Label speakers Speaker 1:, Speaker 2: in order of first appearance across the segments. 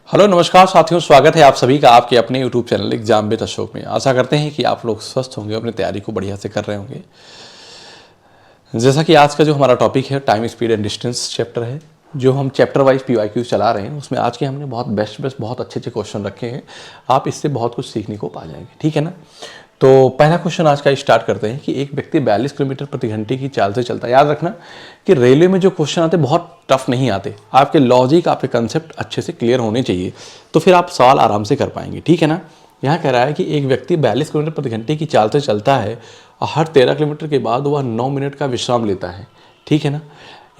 Speaker 1: Hello नमस्कार साथियों, स्वागत है आप सभी का आपके अपने YouTube channel exam with Ashok में। आशा करते हैं कि आप लोग स्वस्थ होंगे, अपनी तैयारी को बढ़िया से कर रहे होंगे। जैसा कि आज का जो हमारा टॉपिक है time speed and distance chapter है, जो हम चैप्टर वाइज PYQ चला रहे हैं, उसमें आज के हमने बहुत बेस्ट बहुत अच्छे क्वेश्चन रखे हैं। आप इससे बहुत कुछ सीखने को पा जाएंगे, ठीक है ना। तो पहला क्वेश्चन आज का स्टार्ट करते हैं कि एक व्यक्ति 42 किलोमीटर प्रति घंटे की चाल से चलता है। याद रखना कि रेलवे में जो क्वेश्चन आते बहुत टफ नहीं आते, आपके लॉजिक आपके कंसेप्ट अच्छे से क्लियर होने चाहिए, तो फिर आप सवाल आराम से कर पाएंगे, ठीक है ना। यहाँ कह रहा है कि एक व्यक्ति 42 किलोमीटर प्रति घंटे की चाल से चलता है और हर 13 किलोमीटर के बाद वह 9 मिनट का विश्राम लेता है, ठीक है ना।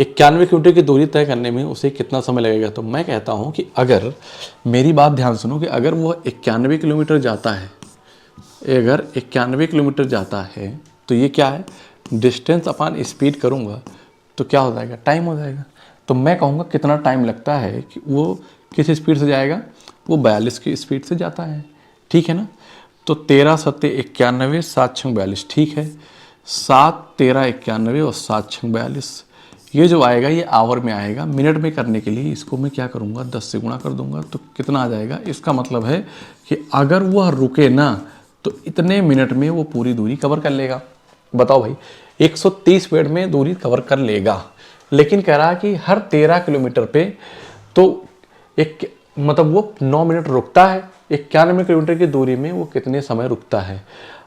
Speaker 1: 91 किलोमीटर की दूरी तय करने में उसे कितना समय लगेगा। तो मैं कहता हूँ कि अगर मेरी बात ध्यान सुनो कि अगर वह 91 किलोमीटर जाता है, अगर 91 किलोमीटर जाता है तो ये क्या है, डिस्टेंस अपॉन स्पीड करूँगा तो क्या हो जाएगा, टाइम हो जाएगा। तो मैं कहूँगा कितना टाइम लगता है कि वो किस स्पीड से जाएगा, वो 42 की स्पीड से जाता है, ठीक है ना। तो 13 सत्ते 91, 7 छंग 42, ठीक है। 7 13 91 और 7 छंग 42, ये जो आएगा ये आवर में आएगा। मिनट में करने के लिए इसको मैं क्या करूँगा, 10 से गुणा कर दूंगा तो कितना आ जाएगा। इसका मतलब है कि अगर वह रुके ना तो इतने मिनट में वो पूरी दूरी कवर कर लेगा। बताओ भाई, 130 मिनट में दूरी कवर कर लेगा, लेकिन कह रहा है कि हर 13 किलोमीटर पे तो एक मतलब वो 9 मिनट रुकता है। 91 किलोमीटर की दूरी में वो कितने समय रुकता है।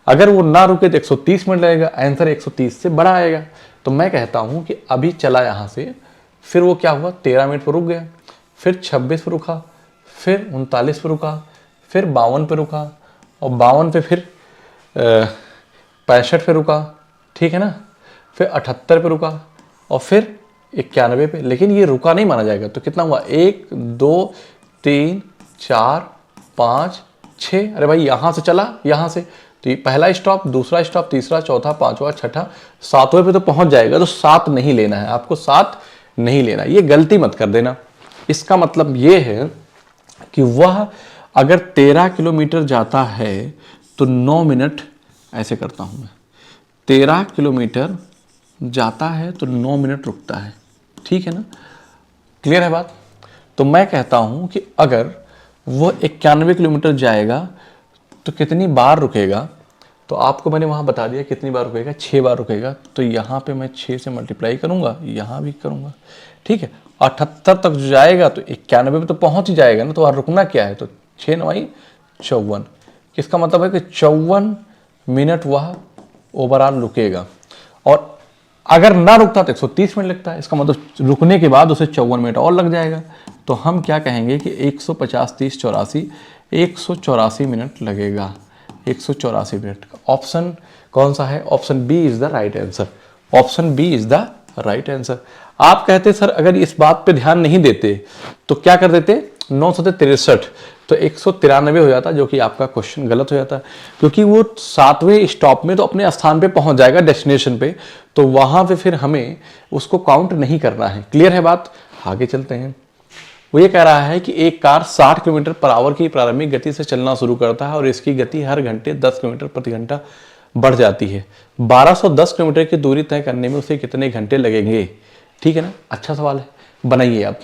Speaker 1: अगर वो ना रुके तो 130 मिनट लगेगा, आंसर 130 से बड़ा आएगा। तो मैं कहता हूँ कि अभी चला यहाँ से, फिर वो क्या हुआ, 13 मिनट पर रुक गया, फिर 26 पर रुका, फिर 39 पर रुका, फिर 52 पर रुका, और 52 पे फिर 65 पे रुका, ठीक है ना। फिर 78 पे रुका और फिर 91 पे, लेकिन ये रुका नहीं माना जाएगा। तो कितना हुआ, 1 2 3 4 5 6, अरे भाई यहाँ से चला, यहाँ से तो ये पहला स्टॉप, दूसरा स्टॉप, तीसरा, चौथा, पांचवा, छठा, 7वें पे तो पहुंच जाएगा। तो 7 नहीं लेना है आपको, 7 नहीं लेना, ये गलती मत कर देना। इसका मतलब ये है कि वह अगर 13 किलोमीटर जाता है तो 9 मिनट, ऐसे करता हूं मैं, 13 किलोमीटर जाता है तो 9 मिनट रुकता है, ठीक है ना। क्लियर है बात। तो मैं कहता हूं कि अगर वो 91 किलोमीटर जाएगा तो कितनी बार रुकेगा, तो आपको मैंने वहां बता दिया कितनी बार रुकेगा, 6 बार रुकेगा। तो यहाँ पे मैं 6 से मल्टीप्लाई करूंगा, यहाँ भी करूंगा, ठीक है। 78 तक जो जाएगा तो 91 पे तो पहुंच ही जाएगा ना, तो वहां रुकना क्या है, तो 6 9 54, किसका मतलब है कि 54 मिनट वह ओवरऑल रुकेगा। और अगर ना रुकता तो 130 मिनट लगता है, इसका मतलब रुकने के बाद उसे 54 मिनट और लग जाएगा। तो हम क्या कहेंगे कि 150 30 84, 184 मिनट लगेगा, 184 मिनट। ऑप्शन कौन सा है, option B is the right answer, option B is the right answer. आप कहते सर अगर इस बात पे ध्यान नहीं देते तो क्या कर देते, 9 सत्ते 63 तो 193 हो जाता, जो कि आपका क्वेश्चन गलत हो जाता है, क्योंकि वो 7वें स्टॉप में तो अपने स्थान पे पहुंच जाएगा, डेस्टिनेशन पे, तो वहां पे फिर हमें उसको काउंट नहीं करना है। क्लियर है बात, आगे चलते हैं। वो ये कह रहा है कि एक कार 60 किलोमीटर पर आवर की प्रारंभिक गति से चलना शुरू करता है और इसकी गति हर घंटे 10 किलोमीटर प्रति घंटा बढ़ जाती है। 1210 किलोमीटर की दूरी तय करने में उसे कितने घंटे लगेंगे, ठीक है ना। अच्छा सवाल है, बनाइए आप,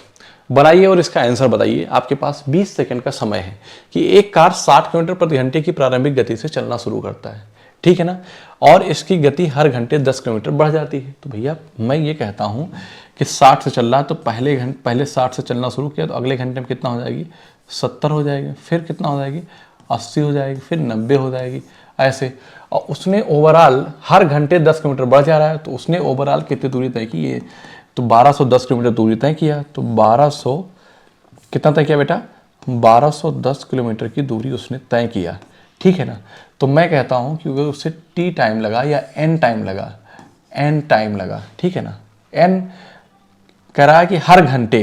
Speaker 1: बनाइए और इसका आंसर बताइए। आपके पास 20 सेकंड का समय है कि एक कार 60 किलोमीटर प्रति घंटे की प्रारंभिक गति से चलना शुरू करता है, ठीक है ना, और इसकी गति हर घंटे 10 किलोमीटर बढ़ जाती है। तो भैया मैं ये कहता हूं कि 60 से चल रहा है तो पहले 60 से चलना शुरू किया तो अगले घंटे में कितना हो जाएगी, 70 हो जाएगी, फिर कितना हो जाएगी, 80 हो जाएगी, फिर 90 हो जाएगी, ऐसे। और उसने ओवरऑल हर घंटे 10 किलोमीटर बढ़ जा रहा है, तो उसने ओवरऑल कितनी दूरी तय की है, तो 1210 किलोमीटर दूरी तय किया। तो 1200 कितना तय किया बेटा, 1210 किलोमीटर की दूरी उसने तय किया, ठीक है ना। तो मैं कहता हूं कि अगर उससे टी टाइम लगा या एन टाइम लगा, एन टाइम लगा, ठीक है ना। एन कह रहा है कि हर घंटे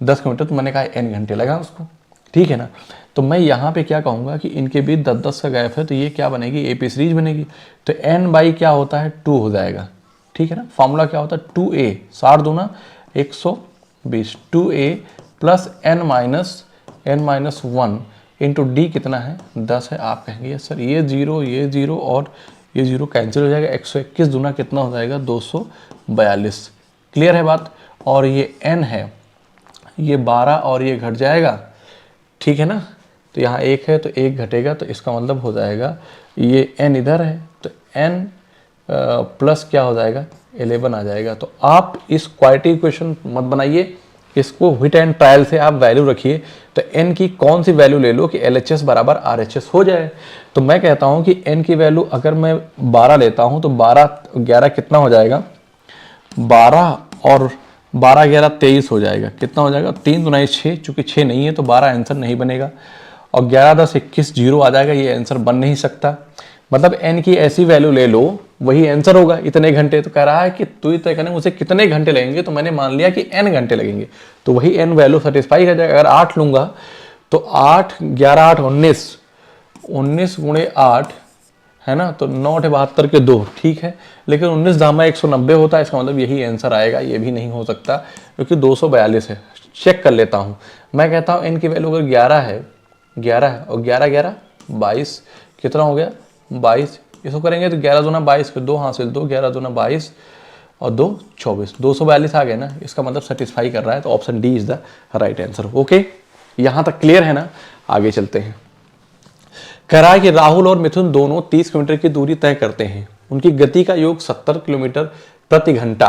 Speaker 1: 10 किलोमीटर, तो मैंने कहा एन घंटे लगा उसको, ठीक है ना। तो मैं यहाँ पे क्या कहूँगा कि इनके बीच 10-10 का गैप है, तो ये क्या बनेगी, एपी सीरीज बनेगी। तो एन बाई क्या होता है, 2 हो जाएगा, ठीक है ना। फॉर्मूला क्या होता है, 2a, 60 दूना 120, 2a plus n minus 1 into D कितना है, 10 है। आप कहेंगे सर ये जीरो और ये जीरो कैंसिल हो जाएगा, 121 दूना कितना हो जाएगा, 242। क्लियर है बात। और ये n है, ये 12 और ये घट जाएगा, ठीक है ना। तो यहाँ 1 है तो 1 घटेगा, तो इसका मतलब हो जाएगा ये n इधर है तो n प्लस क्या हो जाएगा 11 आ जाएगा। तो आप इस क्वाड्रेटिक इक्वेशन मत बनाइए, इसको हिट एंड ट्रायल से आप वैल्यू रखिए। तो n की कौन सी वैल्यू ले लो कि LHS बराबर RHS हो जाए। तो मैं कहता हूँ कि n की वैल्यू अगर मैं 12 लेता हूँ तो 12 11 कितना हो जाएगा, 12 और 12 11 23 हो जाएगा। कितना हो जाएगा 3 दूना 6, चूंकि 6 नहीं है तो 12 आंसर नहीं बनेगा। और 11 10 21 0 आ जाएगा, ये आंसर बन नहीं सकता। मतलब n की ऐसी वैल्यू ले लो वही आंसर होगा। इतने घंटे तो कह रहा है कि तू ही तय करने मुझे कितने घंटे लगेंगे, तो मैंने मान लिया कि n घंटे लगेंगे, तो वही n वैल्यू सेटिस्फाई कर जाएगा। अगर 8 लूंगा तो 8 11 8 19 19 गुणे 8 है ना, तो 9 8 72 के 2, ठीक है। लेकिन 19 दामा 190 होता है, इसका मतलब यही आंसर आएगा। ये भी नहीं हो सकता क्योंकि 242 है। चेक कर लेता हूँ, मैं कहता हूँ n की वैल्यू अगर 11 है और 11 11 22 कितना हो गया 22। इसको करेंगे तो 11 दूना 22 के 2 हासिल 2, 11 दूना 22 और 2 24, 242 आ गए ना। इसका मतलब सेटिस्फाई कर रहा है, तो option D is the right answer. Okay, यहाँ तक क्लियर है ना। आगे चलते हैं। कह रहा है कि राहुल और मिथुन दोनों 30 किलोमीटर की दूरी तय करते हैं। उनकी गति का योग 70 किलोमीटर प्रति घंटा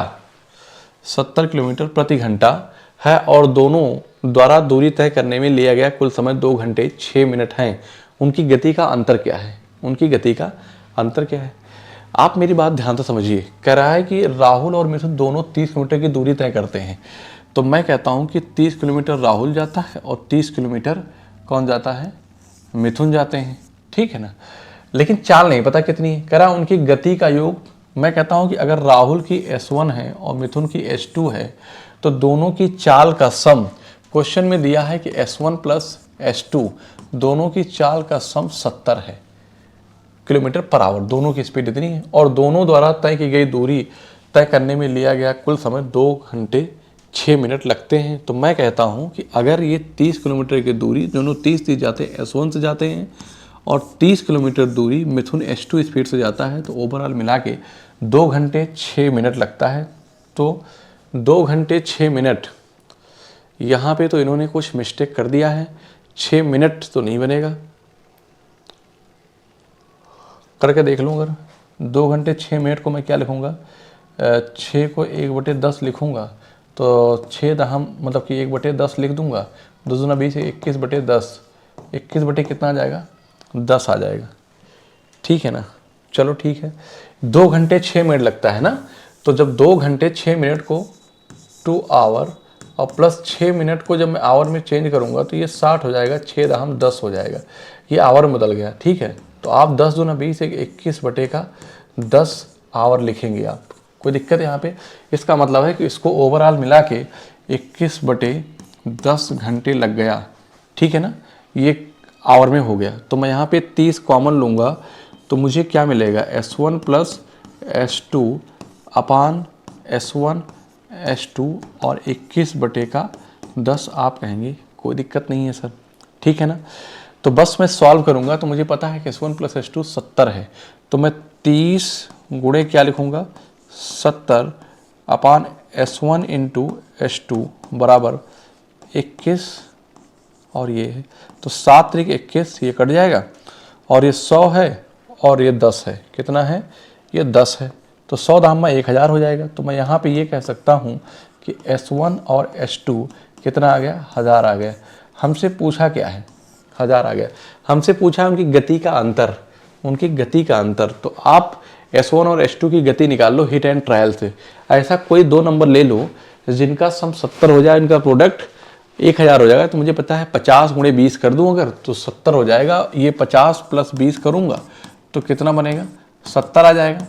Speaker 1: 70 किलोमीटर प्रति घंटा है और दोनों द्वारा दूरी तय करने में लिया गया कुल समय 2 घंटे 6 मिनट है। उनकी गति का अंतर क्या है? उनकी गति का अंतर क्या है? आप मेरी बात ध्यान से समझिए। कह रहा है कि राहुल और मिथुन दोनों 30 किलोमीटर की दूरी तय करते हैं। तो मैं कहता हूं कि 30 किलोमीटर राहुल जाता है और 30 किलोमीटर कौन जाता है? मिथुन जाते हैं, ठीक है ना। लेकिन चाल नहीं पता कितनी है। कह रहा उनकी गति का योग, मैं कहता हूं कि अगर राहुल की S1 है और मिथुन की S2 है तो दोनों की चाल का सम, क्वेश्चन में दिया है कि S1 प्लस S2 दोनों की चाल का सम 70 है किलोमीटर पर आवर। दोनों की स्पीड इतनी है और दोनों द्वारा तय की गई दूरी तय करने में लिया गया कुल समय 2 घंटे 6 मिनट लगते हैं। तो मैं कहता हूं कि अगर ये 30 किलोमीटर की दूरी दोनों 30 जाते हैं S1 से जाते हैं और 30 किलोमीटर दूरी मिथुन S2 स्पीड से जाता है, तो ओवरऑल मिला के 2 घंटे 6 मिनट लगता है। तो 2 घंटे 6 मिनट, यहाँ पे तो इन्होंने कुछ मिस्टेक कर दिया है। 6 मिनट तो नहीं बनेगा, करके देख लूँ। अगर 2 घंटे 6 मिनट को मैं क्या लिखूँगा, 6 को 1/10 लिखूँगा तो 6 दहम मतलब कि 1/10 लिख दूँगा। 2 दूना 20 21/10, 21 बटे कितना आ जाएगा 10 आ जाएगा, ठीक है ना। चलो ठीक है, 2 घंटे 6 मिनट लगता है ना। तो जब 2 घंटे 6 मिनट को 2 आवर और प्लस 6 मिनट को जब मैं आवर में चेंज करूँगा तो ये 60 हो जाएगा, 6 दहम 10 हो जाएगा। ये आवर में बदल गया, ठीक है। तो आप 10 दूना 20 21 बटे का 10 आवर लिखेंगे आप, कोई दिक्कत है यहाँ पे। इसका मतलब है कि इसको ओवरऑल मिला के 21/10 घंटे लग गया, ठीक है ना। ये आवर में हो गया। तो मैं यहाँ पे 30 कॉमन लूँगा तो मुझे क्या मिलेगा, S1 plus S2 upon S1 S2 और 21/10 आप कहेंगे, कोई दिक्कत नहीं है सर, ठीक है ना। तो बस मैं सॉल्व करूंगा तो मुझे पता है कि S1 प्लस S2 70 है। तो मैं 30 गुणे क्या लिखूंगा 70 अपान S1 इंटू S2 बराबर 21 और ये है तो 7 3 21, ये कट जाएगा और ये 100 है और ये 10 है। कितना है? ये 10 है। तो 100 दाम में 1000 हो जाएगा। तो मैं यहाँ पे ये कह सकता हूँ कि S1 और S2 कितना आ गया 1000 आ गया। हमसे पूछा क्या है 1000 आ गया। हमसे पूछा उनकी गति का अंतर, उनकी गति का अंतर। तो आप S1 और S2 की गति निकाल लो हिट एंड ट्रायल से। ऐसा कोई 2 नंबर ले लो जिनका सम 70 हो जाए, इनका प्रोडक्ट 1000 हो जाएगा। तो मुझे पता है 50 गुणे 20 कर दूँ अगर तो 70 हो जाएगा। ये 50 प्लस 20 करूँगा तो कितना बनेगा 70 आ जाएगा।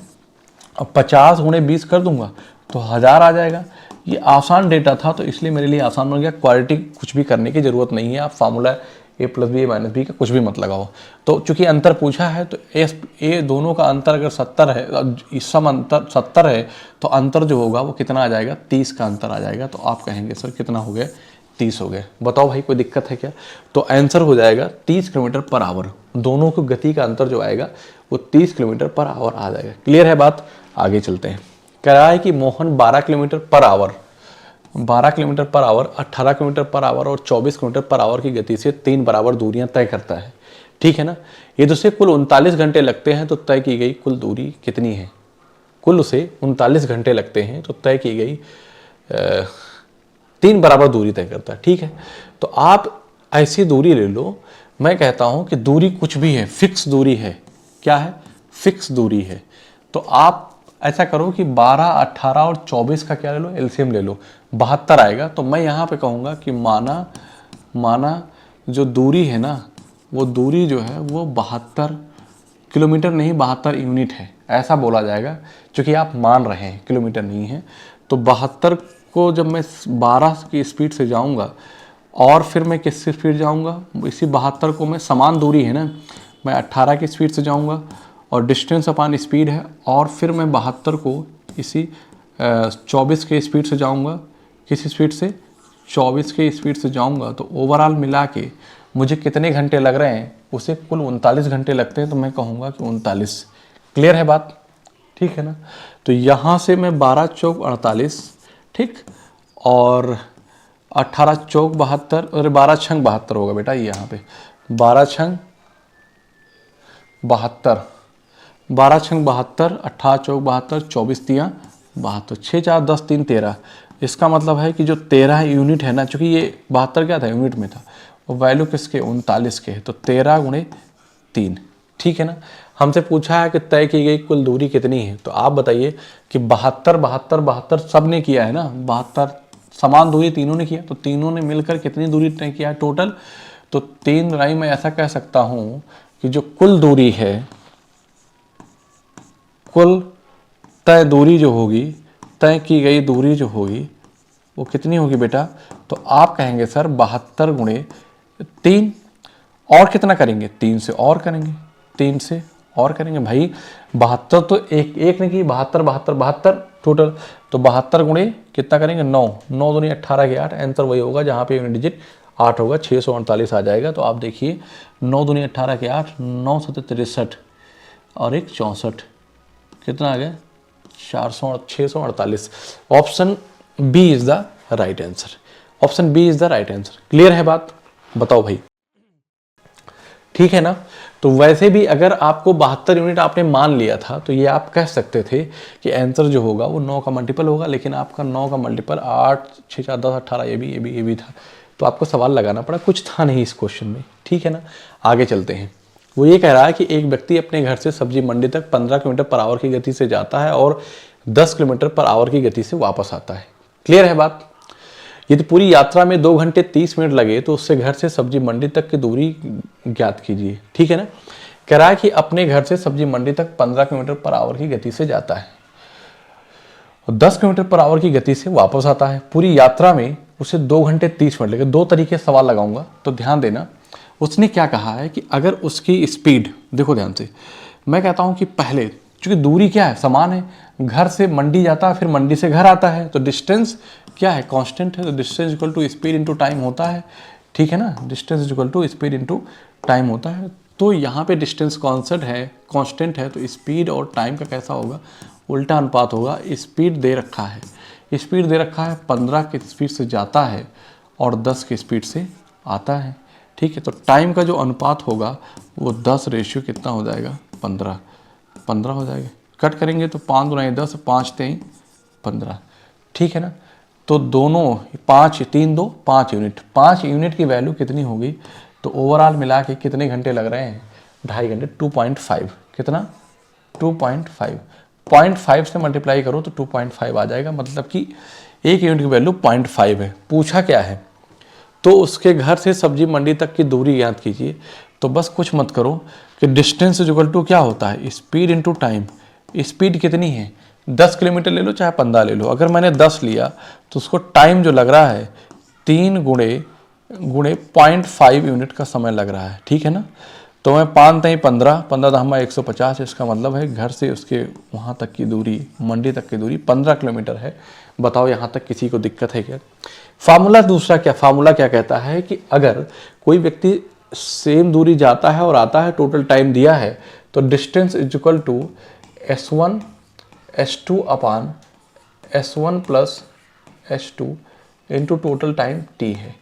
Speaker 1: अब 50 गुणे 20 कर दूंगा तो 1000 आ जाएगा। ये आसान डेटा था तो इसलिए मेरे लिए आसान बन गया। क्वालिटी कुछ भी करने की ज़रूरत नहीं है, आप formula a plus B minus B का कुछ भी मत लगाओ। तो चूंकि अंतर पूछा है तो ए दोनों का अंतर अगर 70 है, सम अंतर 70 है तो अंतर जो होगा वो कितना आ जाएगा 30 का अंतर आ जाएगा। तो आप कहेंगे सर कितना हो गया 30 हो गया। बताओ भाई कोई दिक्कत है क्या? तो आंसर हो जाएगा 30 किलोमीटर पर आवर। दोनों की गति का अंतर जो आएगा वो 30 किलोमीटर पर आवर आ जाएगा। क्लियर है बात? आगे चलते हैं। कह रहा है कि Mohan 12 kilometre per hour 12 kilometre per hour, 18 kilometre per hour और 24 किलोमीटर पर आवर की गति से 3 बराबर दूरियां तय करता है। ठीक है ना। ये उसे कुल 39 घंटे लगते हैं तो तय की गई कुल दूरी कितनी है? कुल उसे 39 घंटे लगते हैं तो तय की गई 3 बराबर दूरी तय करता है। ठीक है, तो आप ऐसी दूरी ले लो। मैं कहता हूं कि दूरी कुछ भी है, फिक्स दूरी है। क्या है? फिक्स दूरी है। तो आप ऐसा करो कि 12, 18 और 24 का क्या ले लो? एलसीएम ले लो, 72 आएगा। तो मैं यहाँ पे कहूँगा कि माना जो दूरी है ना, वो दूरी जो है वो 72 किलोमीटर नहीं, 72 यूनिट है, ऐसा बोला जाएगा। क्योंकि आप मान रहे हैं किलोमीटर नहीं है, तो 72 को जब मैं 12 की स्पीड से जाऊंगा और फिर मैं किससे स्पीड जाऊंगा? इसी 72 को मैं, समान दूरी है ना, मैं 18 की स्पीड से जाऊंगा और डिस्टेंस अपान स्पीड है, और फिर मैं 72 को इसी 24 के स्पीड से जाऊंगा। किस स्पीड से? 24 के स्पीड से जाऊंगा। तो ओवरऑल मिला के मुझे कितने घंटे लग रहे हैं? उसे कुल 39 घंटे लगते हैं। तो मैं कहूँगा कि 39। क्लियर है बात? ठीक है ना। तो यहाँ से मैं 12 चौक 48, ठीक, और 18 चौक 72, और 12 छंग 72 होगा बेटा। ये यहाँ पे 12 छंग 72, 12 छंग 72, 18 चौक 72, 24 तियाँ 72, 6 4 10 3 13। इसका मतलब है कि जो 13 यूनिट है ना, चूंकि ये 72 क्या था? यूनिट में था, और वैल्यू किसके? 39 के है। तो 13 गुणे 3। ठीक है ना। हमसे पूछा है कि तय की गई कुल दूरी कितनी है। तो आप बताइए कि 72 72 72 सब ने किया है ना, 72 समान दूरी तीनों ने किया, तो तीनों ने मिलकर कितनी दूरी तय किया है टोटल? तो 3 गुणाई मैं ऐसा कह सकता हूं कि जो कुल दूरी है, कुल तय दूरी जो होगी, तय की गई दूरी जो होगी, वो कितनी होगी बेटा? तो आप कहेंगे सर 72 गुणे 3, और कितना करेंगे? 3 से और करेंगे, 3 से और करेंगे भाई। 72 तो एक एक ने की, 72 72 72 टोटल। तो 72 गुणे कितना करेंगे? 9, 9 दूनी 18 के 8। आंसर वही होगा जहाँ पे यूनिट डिजिट 8 होगा, 648 आ जाएगा। तो आप देखिए 9 दूनी 18 के 8, 9 7 63 और एक 64, कितना आ गया? 648। Option B is the right answer. Option B is the right answer. Clear है बात? बताओ भाई। ठीक है ना। तो वैसे भी अगर आपको 72 यूनिट आपने मान लिया था, तो ये आप कह सकते थे कि आंसर जो होगा वो 9 का मल्टीपल होगा। लेकिन आपका 9 का मल्टीपल 8 6 4 10 18 ये भी था। तो आपको सवाल लगाना पड़ा, कुछ था नहीं इस क्वेश्चन में। ठीक है ना। आगे चलते हैं। वो ये कह रहा है कि एक व्यक्ति अपने घर से सब्जी मंडी तक 15 किलोमीटर पर आवर की गति से जाता है और 10 किलोमीटर पर आवर की गति से वापस आता है। क्लियर है बात? यदि पूरी यात्रा में 2 घंटे 30 मिनट लगे तो उससे घर से सब्जी मंडी तक की दूरी ज्ञात कीजिए। ठीक है ना। कह रहा है कि अपने घर से सब्जी मंडी तक 15 किलोमीटर पर आवर की गति से जाता है और 10 किलोमीटर पर आवर की गति से वापस आता है। पूरी यात्रा में उसे 2 घंटे 30 मिनट लगे। दो तरीके से सवाल लगाऊंगा, तो ध्यान देना। उसने क्या कहा है कि अगर उसकी स्पीड, देखो ध्यान से, मैं कहता हूं कि पहले चूंकि दूरी क्या है? समान है। घर से मंडी जाता है, फिर मंडी से घर आता है, तो डिस्टेंस क्या है? कांस्टेंट है। तो distance equal to speed into time होता है। ठीक है ना। Distance equal to speed into time होता है। तो यहाँ पे डिस्टेंस कांस्टेंट है, कांस्टेंट है, तो स्पीड और टाइम का कैसा होगा? उल्टा अनुपात होगा। स्पीड दे रखा है, स्पीड दे रखा है 15 की स्पीड से जाता है और 10 की स्पीड से आता है। ठीक है। तो टाइम का जो अनुपात होगा वो 10 रेशियो कितना हो जाएगा? 15 हो जाएगा। कट करेंगे तो 5 गुना 10, 5 3 15। ठीक है ना। तो दोनों 5 3 2 5 यूनिट, 5 यूनिट की वैल्यू कितनी होगी? तो ओवरऑल मिला के कितने घंटे लग रहे हैं? 2.5 घंटे। 2.5 कितना? 2.5 0.5 से मल्टीप्लाई करो तो 2.5 आ जाएगा। मतलब कि एक यूनिट की वैल्यू 0.5 है। पूछा क्या है? तो उसके घर से सब्जी मंडी तक की दूरी ज्ञात कीजिए। तो बस कुछ मत करो कि डिस्टेंस इक्वल टू क्या होता है? Speed into time. स्पीड कितनी है? 10 किलोमीटर ले लो चाहे 15 ले लो। अगर मैंने 10 लिया तो उसको टाइम जो लग रहा है 3 गुणे 0.5 यूनिट का समय लग रहा है। ठीक है ना। तो मैं 5 3 15, 15 दहमा 150। इसका मतलब है घर से उसके वहाँ तक की दूरी, मंडी तक की दूरी 15 किलोमीटर है। बताओ यहाँ तक किसी को दिक्कत है क्या? फार्मूला दूसरा क्या, फार्मूला क्या कहता है कि अगर कोई व्यक्ति सेम दूरी जाता है और आता है, टोटल टाइम दिया है, तो distance is equal to S1 S2 upon S1 plus S2 into total time t है।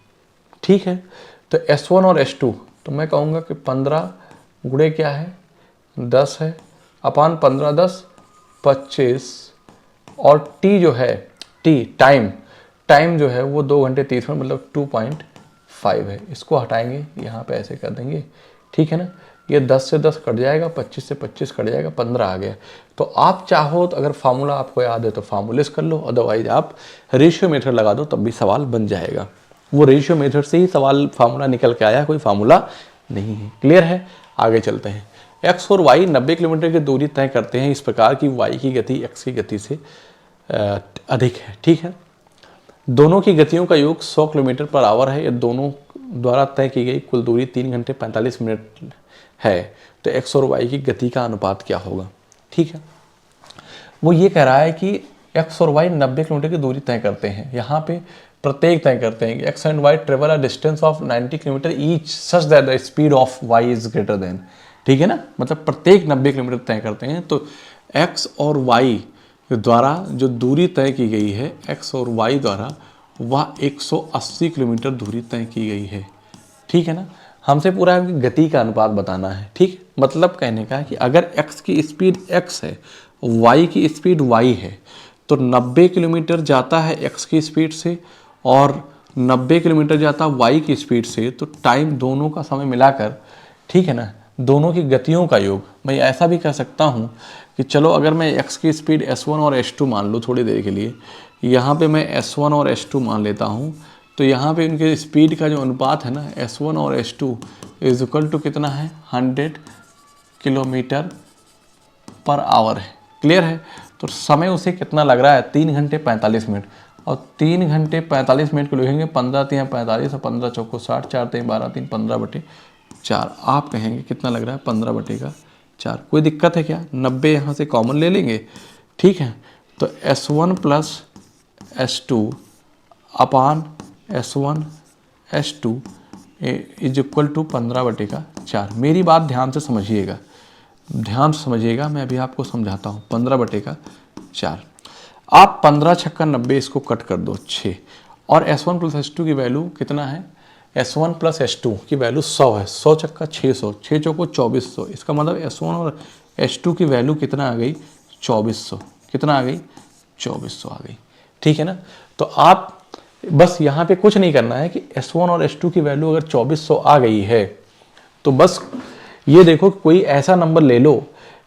Speaker 1: ठीक है, तो S1 और S2 तो मैं कहूँगा कि 15 गुणे क्या है 10 है, अपान 15 10 25, और t जो है टाइम जो है वो 2 घंटे 30 मिनट मतलब 2.5 है। इसको हटाएंगे, यहाँ पे ऐसे कर देंगे। ठीक है ना, ये 10 से 10 कट जाएगा, 25 से 25 कट जाएगा, 15 आ गया। तो आप चाहो तो अगर फार्मूला आपको याद है तो फार्मूले से कर लो, अदरवाइज आप रेशियो मेथड लगा दो तब भी सवाल बन जाएगा। वो रेशियो मेथड से ही सवाल फार्मूला निकल के आया, कोई फार्मूला नहीं है। क्लियर है, आगे चलते हैं। एक्स और वाई 90 किलोमीटर की दूरी तय करते हैं इस प्रकार की वाई की गति एक्स की गति से अधिक है। ठीक है, दोनों की गतियों का योग 100 किलोमीटर पर आवर है। ये दोनों द्वारा तय की गई कुल दूरी 3 घंटे 45 मिनट है। तो एक्स और वाई की गति का अनुपात क्या होगा। ठीक है, वो ये कह रहा है कि एक्स और वाई 90 किलोमीटर की दूरी तय करते हैं। यहाँ पे प्रत्येक तय करते हैं कि X and Y travel a distance of 90 kilometre each such that the speed of Y is greater than. ठीक है ना, मतलब प्रत्येक 90 किलोमीटर तय करते हैं। तो एक्स और वाई द्वारा जो दूरी तय की गई है, एक्स और वाई द्वारा, वह 180 किलोमीटर दूरी तय की गई है। ठीक है ना, हमसे पूरा गति का अनुपात बताना है। ठीक, मतलब कहने का है कि अगर x की स्पीड x है, y की स्पीड y है, तो 90 किलोमीटर जाता है x की स्पीड से और 90 किलोमीटर जाता है y की स्पीड से, तो टाइम दोनों का समय मिलाकर, ठीक है ना, दोनों की गतियों का योग। मैं ऐसा भी कर सकता हूँ कि चलो अगर मैं x की स्पीड s1 और s2 मान लूँ थोड़ी देर के लिए, यहाँ पे मैं s1 और s2 मान लेता हूँ, तो यहाँ पे इनके स्पीड का जो अनुपात है ना S1 और S2 इज इक्वल टू कितना है 100 किलोमीटर पर आवर है। क्लियर है, तो समय उसे कितना लग रहा है 3 घंटे 45 मिनट, और 3 घंटे 45 मिनट को लिखेंगे 15 3 45 और 15 चौको 60, 4 3 12 3 15/4। आप कहेंगे कितना लग रहा है 15/4। कोई दिक्कत है क्या, 90 यहाँ से कॉमन ले लेंगे। ठीक है, तो S1 plus S2 upon S1 S2 is equal to 15/4। मेरी बात ध्यान से समझिएगा, मैं अभी आपको समझाता हूँ। 15/4, आप 15 छक्का 90 इसको कट कर दो 6, और S1 प्लस S2 की वैल्यू कितना है, S1 प्लस S2 की वैल्यू 100 है। 100 छक्का 600, 6 चौको 2400। इसका मतलब S1 और S2 की वैल्यू कितना आ गई 2400। कितना आ गई 2400 आ गई। ठीक है ना, तो आप बस यहाँ पे कुछ नहीं करना है कि S1 और S2 की वैल्यू अगर 2400 आ गई है तो बस ये देखो कोई ऐसा नंबर ले लो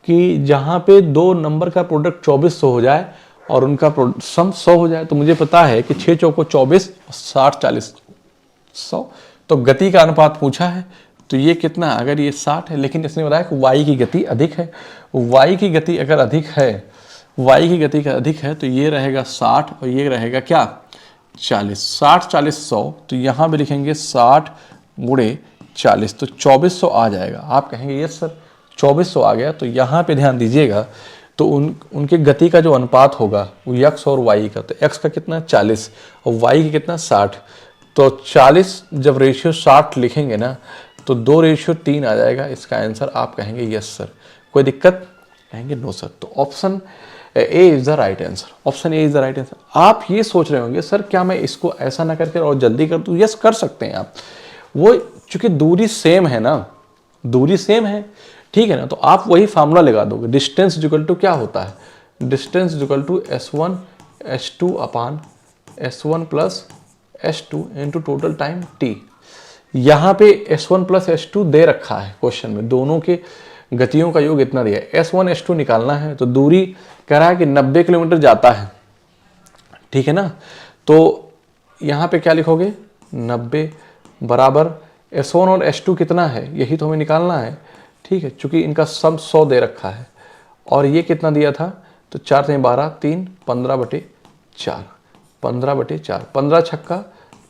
Speaker 1: कि जहाँ पे दो नंबर का प्रोडक्ट 2400 हो जाए और उनका सम 100 हो जाए। तो मुझे पता है कि 6 चौको 24, 60 40 100। तो गति का अनुपात पूछा है, तो ये कितना, अगर ये 60 है, लेकिन इसने बताया कि y की गति अधिक है। y की गति अगर अधिक है, y की गति का अधिक है, तो ये रहेगा 60 और ये रहेगा क्या 40। 60 40 100, तो यहाँ पे लिखेंगे 60 गुणे 40, तो 2400 आ जाएगा। आप कहेंगे यस सर 2400 आ गया। तो यहाँ पे ध्यान दीजिएगा, तो उनके गति का जो अनुपात होगा वो x और y का, तो x का कितना 40 और y का कितना 60। तो 40 जब रेशियो 60 लिखेंगे ना, तो 2:3 आ जाएगा इसका आंसर। आप कहेंगे यस सर, कोई दिक्कत, कहेंगे नो सर। तो option a is the right answer, option a is the right answer. आप ये सोच रहे होंगे सर क्या मैं इसको ऐसा ना करके और जल्दी कर दूं। यस कर सकते हैं आप, वो चूंकि दूरी सेम है ना, दूरी सेम है, ठीक है ना, तो आप वही फार्मूला लगा दोगे। डिस्टेंस इक्वल टू क्या होता है, distance equal to S1 S2 upon S1 plus S2 into total time t। यहाँ पे S1 प्लस S2 दे रखा है क्वेश्चन में, दोनों के गतियों का योग इतना दिया है। S1 S2 निकालना है, तो दूरी कह रहा है कि 90 किलोमीटर जाता है। ठीक है ना, तो यहाँ पे क्या लिखोगे 90 बराबर S1 और S2 कितना है, यही तो हमें निकालना है। ठीक है, चूंकि इनका सम 100 दे रखा है और ये कितना दिया था, तो 4 3 12 3 15/4, 15/4, 15 छक्का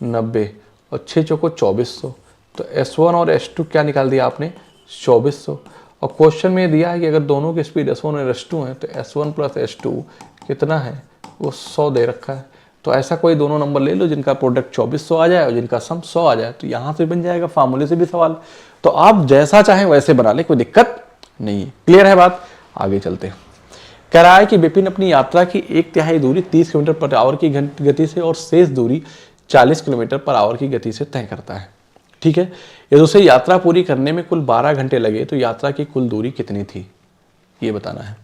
Speaker 1: 90 और 6 चौको 2400। तो S1 और S2 क्या निकाल दिया आपने 2400। और क्वेश्चन में दिया है कि अगर दोनों की स्पीड S1 और S2 है, तो S1 प्लस S2 कितना है, वो 100 दे रखा है। तो ऐसा कोई दोनों नंबर ले लो जिनका प्रोडक्ट 2400 आ जाए और जिनका सम 100 आ जाए, तो यहाँ से बन जाएगा, फार्मूले से भी सवाल। तो आप जैसा चाहें वैसे बना ले, कोई दिक्कत नहीं है। क्लियर है बात, आगे चलते हैं। कह रहा है कि विपिन अपनी यात्रा की 1/3 दूरी 30 किलोमीटर पर आवर की गति से और शेष दूरी 40 किलोमीटर पर आवर की गति से तय करता है। ठीक है, यदि उसे यात्रा पूरी करने में कुल 12 घंटे लगे तो यात्रा की कुल दूरी कितनी थी, ये बताना है।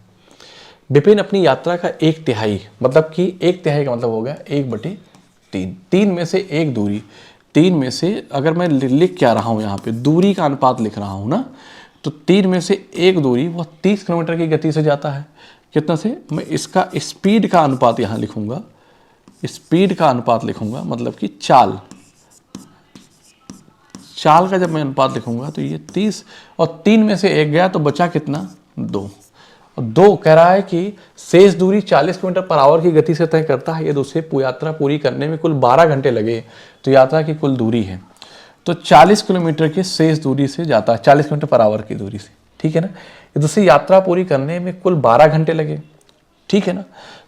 Speaker 1: विपिन अपनी यात्रा का 1/3 मतलब कि 1/3 का मतलब हो गया 1/3, 3 में से एक दूरी, 3 में से अगर मैं लिख क्या रहा हूँ यहाँ पे दूरी का अनुपात लिख रहा हूँ ना, तो 3 में से एक दूरी वह 30 किलोमीटर की गति से जाता है। कितना से, मैं इसका स्पीड का अनुपात यहाँ लिखूंगा, स्पीड का अनुपात लिखूंगा मतलब कि चाल का जब मैं अनुपात लिखूंगा तो ये 30 और 3 में से एक गया तो बचा कितना, 2। और 2 कह रहा है कि शेष दूरी 40 किलोमीटर पर आवर की गति से तय करता है। यदि उसे यात्रा पूरी करने में कुल 12 घंटे लगे तो यात्रा की कुल दूरी है, तो 40 किलोमीटर की शेष दूरी से जाता है, 40 किलोमीटर पर आवर की दूरी से। ठीक है ना, यदि उसे यात्रा पूरी करने में कुल 12 घंटे लगे, ठीक है ना,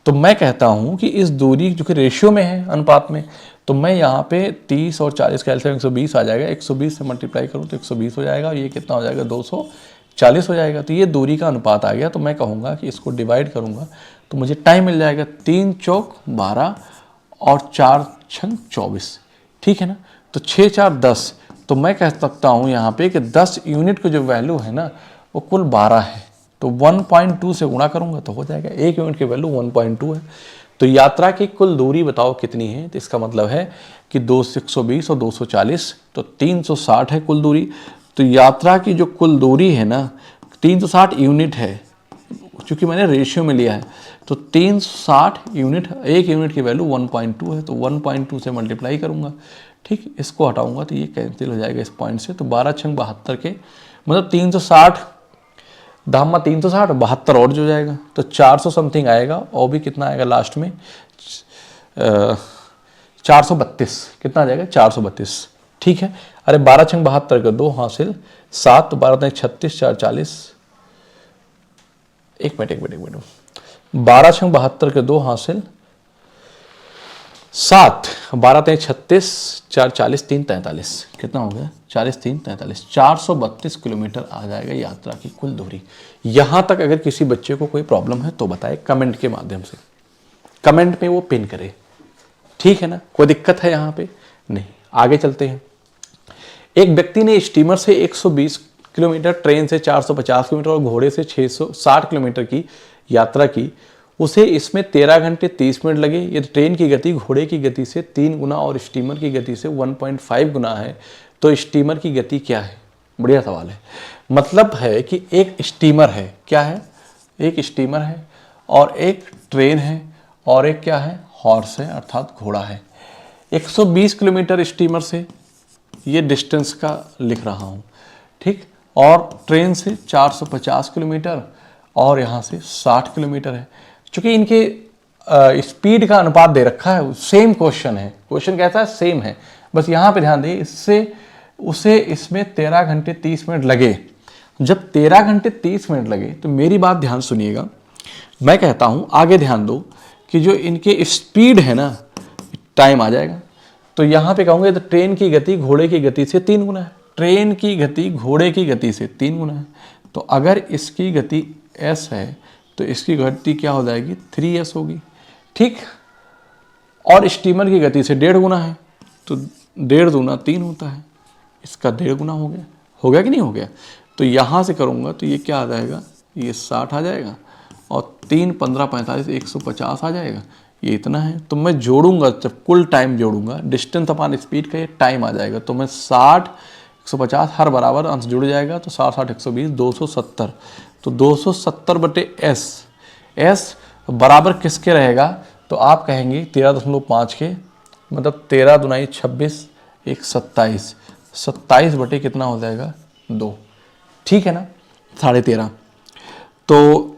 Speaker 1: तो मैं कहता हूं कि इस दूरी जो कि रेशियो में है, अनुपात में, तो मैं यहाँ पे 30 और 40 का एलसीएम 120 आ जाएगा, 120 से मल्टीप्लाई करूँ तो 120 हो जाएगा और ये कितना हो जाएगा, 240 हो जाएगा। तो ये दूरी का अनुपात आ गया। तो मैं कहूँगा कि इसको डिवाइड करूँगा तो मुझे टाइम मिल जाएगा 3 चौक 12 और 4 छंग 24। ठीक है ना, तो 6 4 10, तो मैं कह सकता हूँ यहाँ पे कि 10 यूनिट की जो वैल्यू है ना वो कुल 12 है, तो 1.2 से गुणा करूंगा तो हो जाएगा, 1 यूनिट की वैल्यू 1.2 है। तो यात्रा की कुल दूरी बताओ कितनी है, तो इसका मतलब है कि 120 और 240 तो 360 है कुल दूरी। तो यात्रा की जो कुल दूरी है ना 360 यूनिट है, क्योंकि मैंने रेशियो में लिया है, तो 360 यूनिट, 1 यूनिट की वैल्यू 1.2 है, तो 1.2 से मल्टीप्लाई करूंगा। ठीक, इसको हटाऊंगा तो ये कैंसिल हो जाएगा इस पॉइंट से, तो 12 छंग 72 के मतलब 360 दामा 360 72 और जो जाएगा तो 400 समथिंग आएगा, और भी कितना आएगा लास्ट में 432, कितना आ जाएगा 432। ठीक है, अरे 12 छंग 72 के 2 हासिल 7, तो 12 36 4 40, एक मिनट 12 छंग 72 के 2 हासिल 7, 12 36 4 40 3 43, कितना हो गया 40 3 43, 432 किलोमीटर आ जाएगा यात्रा की कुल दूरी। यहां तक अगर किसी बच्चे को कोई प्रॉब्लम है तो बताए कमेंट के माध्यम से, कमेंट में वो पिन करे। ठीक है ना, कोई दिक्कत है यहाँ पे नहीं। आगे चलते हैं। एक व्यक्ति ने स्टीमर से 120 किलोमीटर, ट्रेन से 450 किलोमीटर और घोड़े से 660 किलोमीटर की यात्रा की। उसे इसमें 13 घंटे 30 मिनट लगे। यदि ट्रेन की गति घोड़े की गति से 3 गुना और स्टीमर की गति से 1.5 गुना है तो स्टीमर की गति क्या है? बढ़िया सवाल है। मतलब है कि एक स्टीमर है, क्या है? एक स्टीमर है और एक ट्रेन है और एक क्या है? हॉर्स है, अर्थात घोड़ा है। 120 किलोमीटर स्टीमर से, ये डिस्टेंस का लिख रहा हूँ, ठीक, और ट्रेन से 450 किलोमीटर और यहाँ से 60 किलोमीटर है। चूंकि इनके स्पीड का अनुपात दे रखा है, सेम क्वेश्चन है, क्वेश्चन कैसा है? सेम है, बस यहाँ पे ध्यान दें, इससे उसे इसमें 13 घंटे 30 मिनट लगे। जब 13 घंटे 30 मिनट लगे तो मेरी बात ध्यान सुनिएगा, मैं कहता हूँ आगे ध्यान दो कि जो इनके स्पीड है ना, टाइम आ जाएगा। तो यहाँ पे कहूँगे तो ट्रेन की गति घोड़े की गति से 3 गुना है, ट्रेन की गति घोड़े की गति से 3 गुना है। तो अगर इसकी गति s है तो इसकी गति क्या हो जाएगी? 3s होगी, ठीक। और स्टीमर की गति से 1.5 गुना है तो 1.5 दूना 3 होता है, इसका 1.5 गुना हो गया। हो गया कि नहीं हो गया? तो यहाँ से करूँगा तो ये क्या आ जाएगा? ये 60 आ जाएगा और 3 15 45 150 आ जाएगा, ये इतना है। तो मैं जोड़ूंगा, जब कुल टाइम जोड़ूंगा, डिस्टेंस अपॉन स्पीड का ये टाइम आ जाएगा। तो मैं 60 150 हर बराबर अंश जुड़ जाएगा, तो 60 60 120 270, तो 270 बटे एस बराबर किसके रहेगा? तो आप कहेंगे 13.5 के, मतलब 13 दुनाई 26 एक 27, 27 बटे कितना हो जाएगा? 2, ठीक है ना, 13.5। तो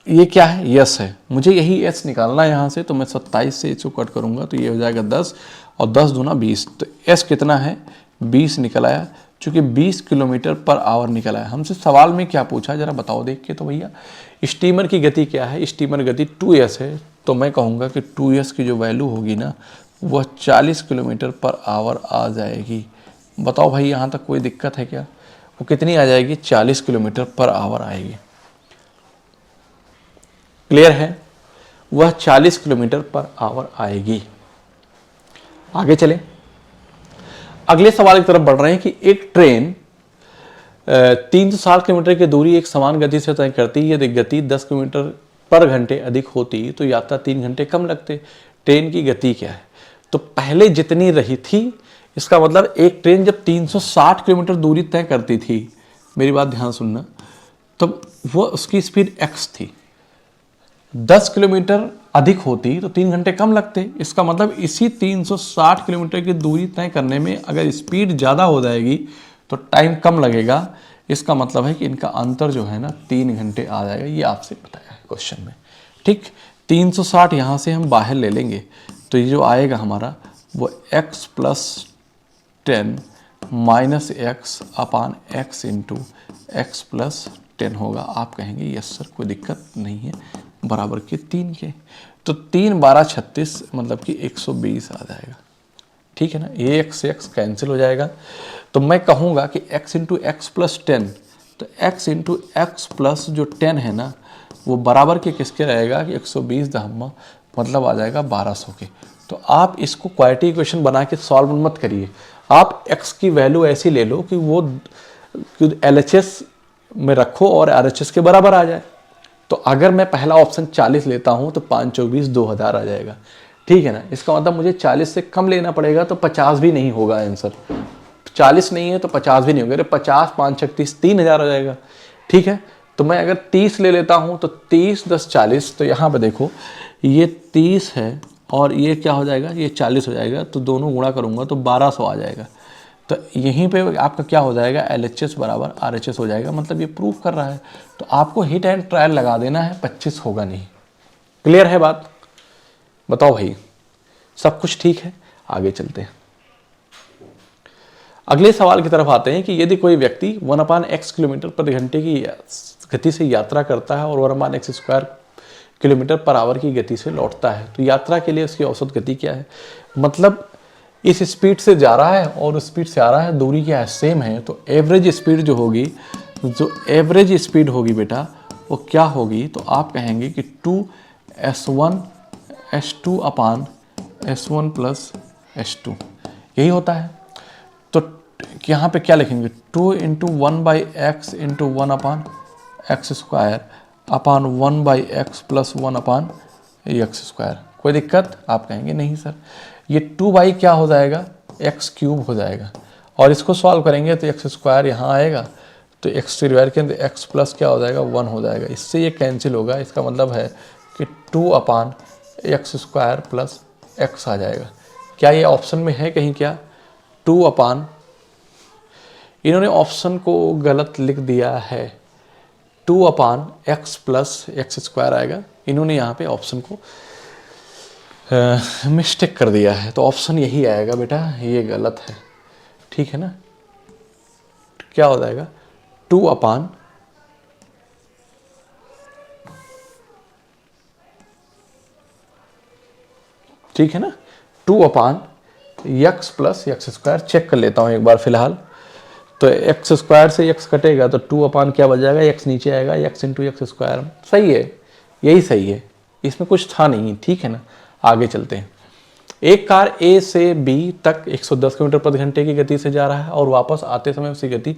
Speaker 1: ये क्या है? यस है, मुझे यही एस निकालना है यहाँ से। तो मैं 27 से इसको कट करूँगा तो ये हो जाएगा 10 और 10 दूना 20, तो एस कितना है? 20 निकल आया, चूँकि 20 किलोमीटर पर आवर निकल आया। हमसे सवाल में क्या पूछा जरा बताओ देख के। तो भैया स्टीमर की गति क्या है? स्टीमर गति 2s है, तो मैं कहूँगा कि 2s की जो वैल्यू होगी ना वह 40 किलोमीटर पर आवर आ जाएगी। बताओ भाई यहाँ तक कोई दिक्कत है क्या? वो कितनी आ जाएगी? 40 किलोमीटर पर आवर आएगी। क्लियर है? वह 40 किलोमीटर पर आवर आएगी। आगे चलें, अगले सवाल की तरफ बढ़ रहे हैं कि एक ट्रेन 360 किलोमीटर की दूरी एक समान गति से तय करती है। यदि गति 10 किलोमीटर पर घंटे अधिक होती तो यात्रा 3 घंटे कम लगते। ट्रेन की गति क्या है? तो पहले जितनी रही थी, इसका मतलब एक ट्रेन जब 360 किलोमीटर दूरी तय करती थी, मेरी बात ध्यान सुनना, तब वो उसकी स्पीड x थी। 10 किलोमीटर अधिक होती तो 3 घंटे कम लगते। इसका मतलब इसी 360 किलोमीटर की दूरी तय करने में अगर स्पीड ज़्यादा हो जाएगी तो टाइम कम लगेगा। इसका मतलब है कि इनका अंतर जो है ना 3 घंटे आ जाएगा। ये आपसे बताया है क्वेश्चन में, ठीक। 360 यहाँ से हम बाहर ले लेंगे तो ये जो आएगा हमारा वो x + 10 - x अपान x इंटू x + 10 होगा। आप कहेंगे यस सर कोई दिक्कत नहीं है, बराबर के 3 के, तो 3 12 36 मतलब कि 120 आ जाएगा, ठीक है ना। ये x से x कैंसिल हो जाएगा, तो मैं कहूँगा कि x इंटू x + 10, तो x इंटू x प्लस जो 10 है ना वो बराबर के किसके रहेगा कि 120 दहम्मा मतलब आ जाएगा 1200 के। तो आप इसको क्वाड्रेटिक इक्वेशन बना के सॉल्व मत करिए, आप x की वैल्यू ऐसी ले लो कि वो LHS में रखो और RHS के बराबर आ जाए। तो अगर मैं पहला ऑप्शन 40 लेता हूं तो 5 24 2000 आ जाएगा, ठीक है ना। इसका मतलब मुझे 40 से कम लेना पड़ेगा, तो 50 भी नहीं होगा आंसर। 40 नहीं है तो 50 भी नहीं होगा, 50 5 36 3000 आ जाएगा, ठीक है। तो मैं अगर 30 ले लेता हूं तो 30 10 40, तो यहाँ पे देखो ये 30 है और ये क्या हो जाएगा, ये 40 हो जाएगा, तो दोनों गुणा करूंगा तो 1200 आ जाएगा। तो यहीं पे आपका क्या हो जाएगा, LHS बराबर RHS हो जाएगा, मतलब ये प्रूव कर रहा है। तो आपको हिट एंड ट्रायल लगा देना है, 25 होगा नहीं। क्लियर है बात? बताओ भाई, सब कुछ ठीक है? आगे चलते हैं, अगले सवाल की तरफ आते हैं कि यदि कोई व्यक्ति 1/x किलोमीटर प्रति घंटे की गति से यात्रा करता है और 1/x² किलोमीटर पर आवर की गति से लौटता है, तो यात्रा के लिए उसकी औसत गति क्या है? मतलब इस स्पीड से जा रहा है और उस स्पीड से आ रहा है, दूरी क्या है, सेम है, तो एवरेज स्पीड जो होगी, जो एवरेज स्पीड होगी बेटा वो क्या होगी? तो आप कहेंगे कि 2s1 s2 upon s1 + s2 यही होता है। तो यहाँ पे क्या लिखेंगे, 2 × 1/x × 1/x² अपान 1/x + 1/x²। कोई दिक्कत? आप कहेंगे नहीं सर, ये 2 क्या हो जाएगा, x³ हो जाएगा, और इसको सॉल्व करेंगे तो x² यहाँ आएगा, तो x² के अंदर x प्लस क्या हो जाएगा 1 हो जाएगा, इससे ये कैंसिल होगा। इसका मतलब है कि 2/x² + x आ जाएगा। क्या ये ऑप्शन में है कहीं? क्या 2/, इन्होंने ऑप्शन को गलत लिख दिया है, 2/x + x² आएगा, इन्होंने यहाँ पे ऑप्शन को मिस्टेक कर दिया है, तो ऑप्शन यही आएगा बेटा, ये गलत है, ठीक है ना। क्या हो जाएगा 2/, ठीक है ना, 2/x + x²। चेक कर लेता हूँ एक बार फिलहाल, तो x² से x कटेगा तो 2/, क्या बच जाएगा, x नीचे आएगा, x × x²। सही है, यही सही है, इसमें कुछ था नहीं, ठीक है ना। आगे चलते हैं, एक कार A से B तक 110 किलोमीटर प्रति घंटे की गति से जा रहा है और वापस आते समय उसकी गति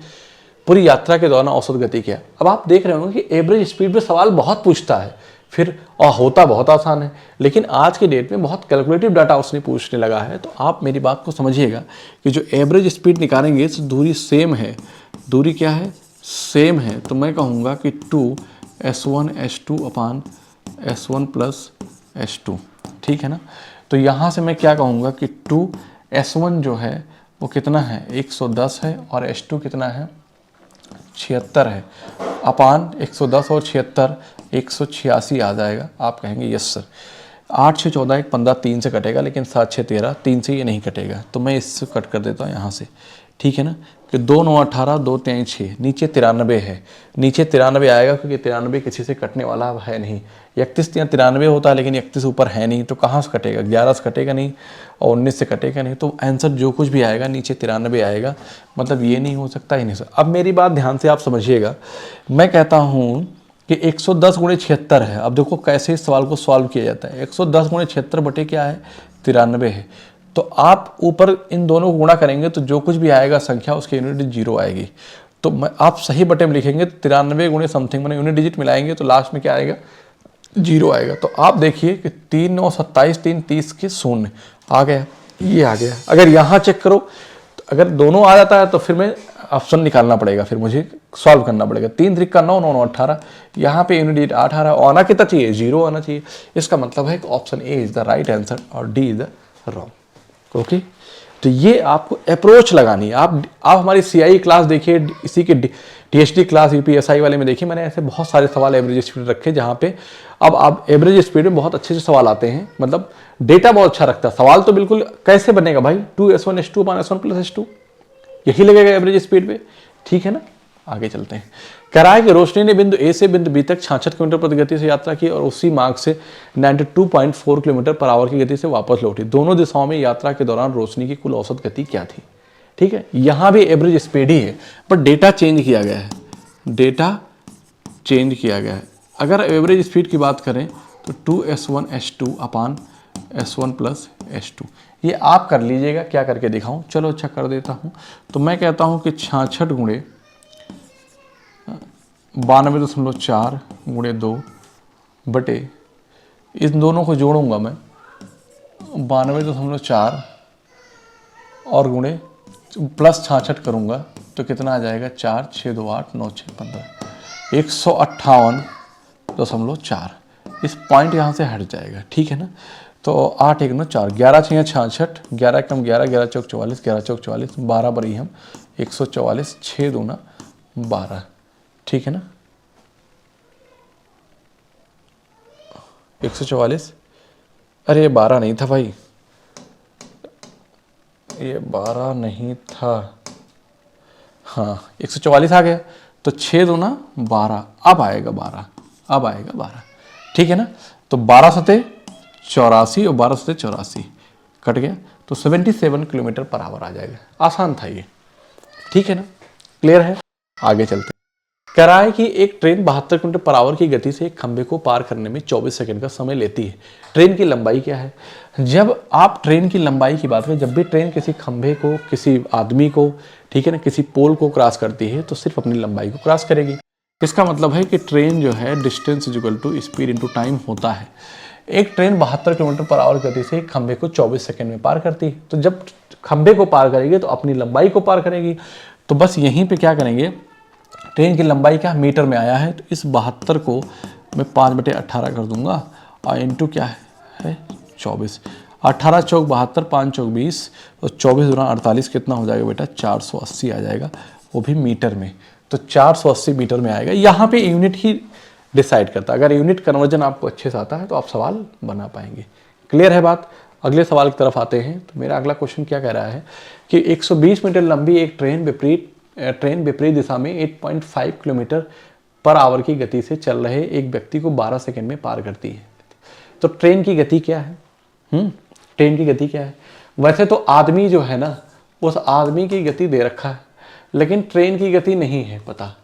Speaker 1: पूरी यात्रा के दौरान औसत गति क्या है। अब आप देख रहे होंगे कि एवरेज स्पीड पे सवाल बहुत पूछता है, फिर होता बहुत आसान है, लेकिन आज के डेट में बहुत कैलकुलेटिव डाटा उसने पूछने लगा है। तो आप मेरी बात को समझिएगा कि जो एवरेज स्पीड निकालेंगे तो दूरी सेम है, दूरी क्या है, सेम है, तो मैं कहूँगा कि 2s1 s2 upon s1 + s2, ठीक है ना। तो यहाँ से मैं क्या कहूँगा कि 2s1 जो है वो कितना है 110 है, और s2 कितना है 76 है, अपान 110 और 76 186 आ जाएगा। आप कहेंगे यस सर, 8 6 14 1 15 3 से कटेगा, लेकिन 7 6 13 3 से ये नहीं कटेगा, तो मैं इससे कट कर देता हूँ यहाँ से, ठीक है ना, कि 2 9 18 2 3 6, नीचे 93 है, नीचे 93 आएगा क्योंकि 93 किसी से कटने वाला है नहीं। 31 या 93 होता है, लेकिन 31 ऊपर है नहीं, तो कहाँ से कटेगा, 11 से कटेगा नहीं और 19 से कटेगा नहीं, तो आंसर जो कुछ भी आएगा नीचे 93 आएगा, मतलब ये नहीं हो सकता, ही नहीं सकता। अब मेरी बात ध्यान से आप समझिएगा, मैं कहता हूँ कि 110 × 76 है। अब देखो कैसे इस सवाल को सॉल्व किया जाता है, 110 × 76 बटे क्या है 93 है, तो आप ऊपर इन दोनों को गुणा करेंगे तो जो कुछ भी आएगा संख्या उसकी यूनिट जीरो आएगी। तो आप सही बटे में लिखेंगे 93 गुणे समथिंग, मैंने यूनिट डिजिट मिलाएंगे तो लास्ट में क्या आएगा, जीरो आएगा। तो आप देखिए कि 3 9 27, 3 30 के शून्य आ गया, ये आ गया। अगर यहाँ चेक करो तो अगर दोनों आ जाता है तो फिर मैं ऑप्शन निकालना पड़ेगा, फिर मुझे सॉल्व करना पड़ेगा। 3 3 का 9 9 9 18, यहाँ पे यूनिट डिजिट 8 आ रहा है, आना कितना चाहिए, जीरो आना चाहिए। इसका मतलब है कि option a is the right answer और d is the wrong. Okay, तो ये आपको अप्रोच लगानी है। आप हमारी सीआई क्लास देखिए, इसी के टीएचडी क्लास यूपीएसआई वाले में देखिए, मैंने ऐसे बहुत सारे सवाल एवरेज स्पीड रखे जहाँ पे अब आप एवरेज स्पीड में बहुत अच्छे से सवाल आते हैं, मतलब डेटा बहुत अच्छा रखता है। सवाल तो बिल्कुल कैसे बनेगा भाई, 2s1 / s1 + s2 यही लगेगा एवरेज स्पीड पे, ठीक है ना। आगे चलते हैं। कह रहा है कि रोशनी ने बिंदु ए से बिंदु बी तक 66 किलोमीटर प्रति गति से यात्रा की और उसी मार्ग से 92.4 किलोमीटर पर आवर की गति से वापस लौटी। दोनों दिशाओं में यात्रा के दौरान रोशनी की कुल औसत गति क्या थी। ठीक है, यहां भी एवरेज स्पीड ही है पर डेटा चेंज किया गया है, डेटा चेंज किया गया है। अगर एवरेज स्पीड की बात करें तो 2s1 s2 upon s1 + s2, ये आप कर लीजिएगा। क्या करके दिखाऊं, चलो अच्छा कर देता हूं। तो मैं कहता हूं कि 66 गुणे 92.4 गुणे 2 बटे, इन दोनों को जोड़ूंगा मैं, 92.4 और गुणे प्लस 66 करूंगा तो कितना आ जाएगा, 4 6 2 8 9 6 15, 158.4। इस पॉइंट यहाँ से हट जाएगा, ठीक है ना। तो 8 1 9 4, 11 6 66, 11 कम 11, 11 चौक 44, 11 चौक 44, 12 बरी हम 144, 6 दूना 12, ठीक है ना। 144, अरे ये 12 नहीं था भाई, ये 12 नहीं था, हाँ 144 आ गया। तो 6 दूना 12, अब आएगा 12, अब आएगा 12, ठीक है ना। तो 12 सते 84 और 12 सते 84 कट गया, तो 77 किलोमीटर पर आवर आ जाएगा। आसान था ये, ठीक है ना, क्लियर है। आगे चलते हैं। कह रहा है कि एक ट्रेन 72 किलोमीटर पर आवर की गति से एक खंभे को पार करने में 24 सेकंड का समय लेती है। ट्रेन की लंबाई क्या है। जब आप ट्रेन की लंबाई की बात करें, जब भी ट्रेन किसी खंभे को, किसी आदमी को, ठीक है ना, किसी पोल को क्रॉस करती है तो सिर्फ अपनी लंबाई को क्रॉस करेगी। इसका मतलब है कि ट्रेन जो है distance equal to speed into time होता है। एक ट्रेन 72 किलोमीटर पर आवर गति से एक खंभे को 24 सेकंड में पार करती है। तो जब खंभे को पार करेगी तो अपनी लंबाई को पार करेगी। तो बस यहीं पे क्या करेंगे, ट्रेन की लंबाई क्या मीटर में आया है, तो इस 72 को मैं 5/18 कर दूंगा और इंटू क्या है 24, 18 चौक 72, 5 चौक 20 और 24 दूना 48, कितना हो जाएगा बेटा, 480 आ जाएगा, वो भी मीटर में। तो 480 मीटर में आएगा। यहाँ पे यूनिट ही डिसाइड करता है। अगर यूनिट कन्वर्जन आपको अच्छे से आता है तो आप सवाल बना पाएंगे। क्लियर है बात। अगले सवाल की तरफ आते हैं। तो मेरा अगला क्वेश्चन क्या कह रहा है कि 120 मीटर लंबी एक ट्रेन विपरीत दिशा में 8.5 किलोमीटर पर आवर की गति से चल रहे एक व्यक्ति को 12 सेकंड में पार करती है। तो ट्रेन की गति क्या है, ट्रेन की गति क्या है। वैसे तो आदमी जो है ना, उस आदमी की गति दे रखा है, लेकिन ट्रेन की गति नहीं है पता,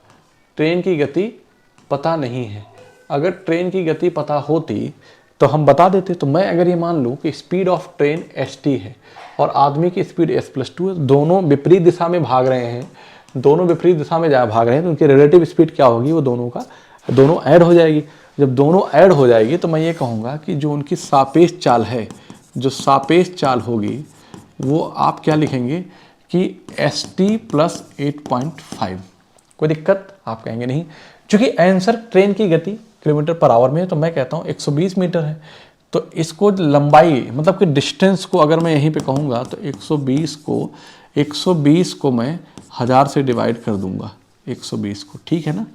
Speaker 1: ट्रेन की गति पता नहीं है। अगर ट्रेन की गति पता होती तो हम बता देते। तो मैं अगर ये मान लूँ कि स्पीड ऑफ ट्रेन st है और आदमी की स्पीड s+2 है, दोनों विपरीत दिशा में भाग रहे हैं, दोनों विपरीत दिशा में भाग रहे हैं, तो उनकी रिलेटिव स्पीड क्या होगी, वो दोनों ऐड हो जाएगी। जब दोनों ऐड हो जाएगी तो मैं ये कहूँगा कि जो उनकी सापेक्ष चाल है, जो सापेक्ष चाल होगी वो आप क्या लिखेंगे कि st + 8.5। कोई दिक्कत आप कहेंगे नहीं, क्योंकि आंसर ट्रेन की गति किलोमीटर पर आवर में है। तो मैं कहता हूँ 120 मीटर है, तो इसको लंबाई मतलब कि डिस्टेंस को अगर मैं यहीं पे कहूँगा तो 120 को मैं 1000 से डिवाइड कर दूंगा, 120 को, ठीक है ना।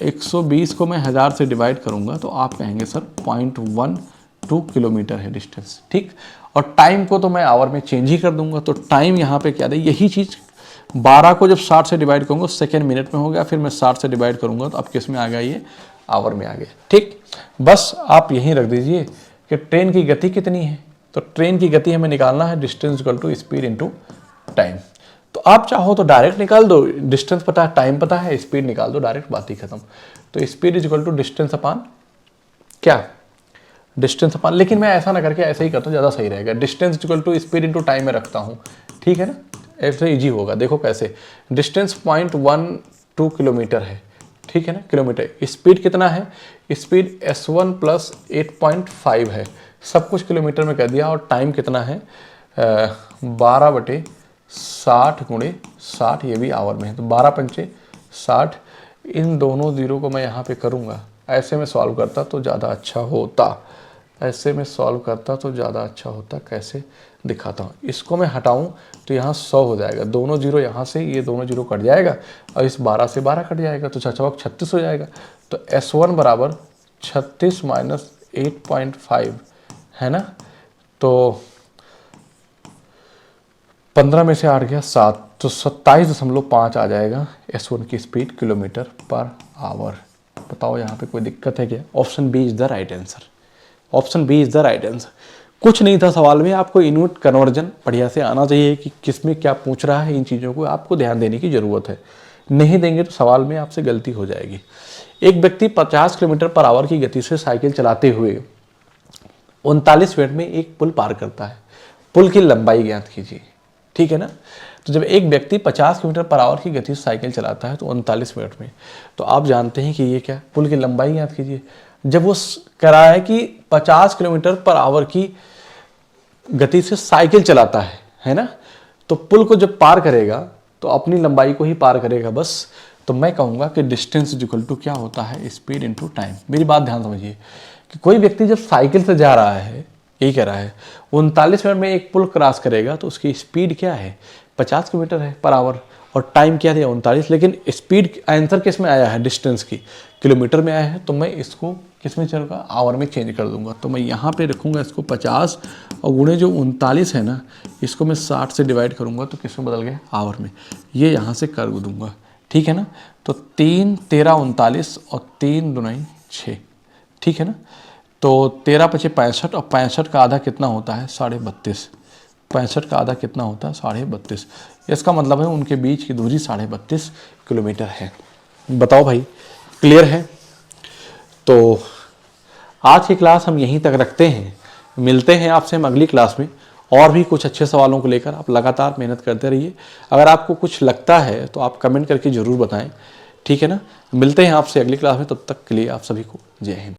Speaker 1: 120 को मैं 1000 से डिवाइड करूंगा तो आप कहेंगे सर 0.12 किलोमीटर है डिस्टेंस, ठीक। और टाइम को तो मैं आवर में चेंज ही कर दूंगा। तो टाइम यहाँ पे क्या है, यही चीज़ 12 को जब 60 से डिवाइड करूंगा सेकेंड मिनट में हो गया, फिर मैं 60 से डिवाइड करूंगा तो अब किस में आ गया, ये आवर में आ गया, ठीक। बस आप यहीं रख दीजिए कि ट्रेन की गति कितनी है। तो ट्रेन की गति हमें निकालना है distance equal to speed into time. तो आप चाहो तो डायरेक्ट निकाल दो, डिस्टेंस पता है, टाइम पता है, स्पीड निकाल दो, डायरेक्ट बात ही खत्म। तो speed is equal to distance upon क्या, डिस्टेंस अपन, लेकिन मैं ऐसा ना करके ऐसे ही करता हूँ, ज़्यादा सही रहेगा। Distance equal to speed into time में रखता हूँ, ठीक है ना, ऐसे ईजी होगा। देखो कैसे, डिस्टेंस 0.12 किलोमीटर है, ठीक है ना, किलोमीटर। स्पीड कितना है, स्पीड S1 प्लस 8.5 है, सब कुछ किलोमीटर में कर दिया। और टाइम कितना है 12/60 गुणे 60, ये भी आवर में है, तो 12 पंचे 60। इन दोनों जीरो को मैं यहाँ पे करूँगा, ऐसे में सॉल्व करता तो ज़्यादा अच्छा होता, ऐसे में सॉल्व करता तो ज़्यादा अच्छा होता। कैसे दिखाता हूँ, इसको मैं हटाऊँ तो यहाँ 100 हो जाएगा, दोनों जीरो यहाँ से, ये दोनों जीरो कट जाएगा, और इस 12 से 12 कट जाएगा, तो 36 हो जाएगा। तो S1 बराबर 36 माइनस 8.5 है ना, तो 15 में से 8 गया 7, तो 27.5 आ जाएगा S1 की स्पीड किलोमीटर पर आवर। बताओ यहाँ पे कोई दिक्कत है क्या? Option B is the right answer, option B is the right answer. कुछ नहीं था सवाल में, आपको यूनिट कन्वर्जन बढ़िया से आना चाहिए कि किस में क्या पूछ रहा है, इन चीज़ों को आपको ध्यान देने की ज़रूरत है। नहीं देंगे तो सवाल में आपसे गलती हो जाएगी। एक व्यक्ति 50 किलोमीटर पर आवर की गति से साइकिल चलाते हुए 39 मिनट में एक पुल पार करता है, पुल की लंबाई ज्ञात कीजिए, ठीक है ना। तो जब एक व्यक्ति 50 किलोमीटर पर आवर की गति से साइकिल चलाता है तो 39 मिनट में, तो आप जानते हैं कि ये क्या, पुल की लंबाई ज्ञात कीजिए। जब वो कह रहा है कि 50 किलोमीटर पर आवर की गति से साइकिल चलाता है ना, तो पुल को जब पार करेगा तो अपनी लंबाई को ही पार करेगा बस। तो मैं कहूँगा कि डिस्टेंस इक्वल टू क्या होता है, स्पीड इनटू टाइम। मेरी बात ध्यान समझिए कि कोई व्यक्ति जब साइकिल से जा रहा है, यही कह रहा है 39 मिनट में एक पुल क्रॉस करेगा, तो उसकी स्पीड क्या है, 50 किलोमीटर है पर आवर, और टाइम क्या दिया 39। लेकिन स्पीड आंसर किस में आया है, डिस्टेंस की किलोमीटर में आया है, तो मैं इसको किस में चलूँगा, आवर में चेंज कर दूंगा। तो मैं यहाँ पे रखूँगा इसको 50, और गुणे जो 39 है ना, इसको मैं 60 से डिवाइड करूँगा, तो किस में बदल गया, आवर में। ये यहाँ से कर दूंगा, ठीक है ना। तो 3 13 39 और 3 दूनी 6, ठीक है ना। तो 13 × 5 = 65, और 65 का आधा कितना होता है, 32.5। 65 का आधा कितना होता है, 32.5। इसका मतलब है उनके बीच की दूरी 32.5 किलोमीटर है। बताओ भाई, क्लियर है? तो आज की क्लास हम यहीं तक रखते हैं, मिलते हैं आपसे हम अगली क्लास में और भी कुछ अच्छे सवालों को लेकर। आप लगातार मेहनत करते रहिए। अगर आपको कुछ लगता है तो आप कमेंट करके ज़रूर बताएं, ठीक है ना। मिलते हैं आपसे अगली क्लास में, तब तक के लिए आप सभी को जय हिंद।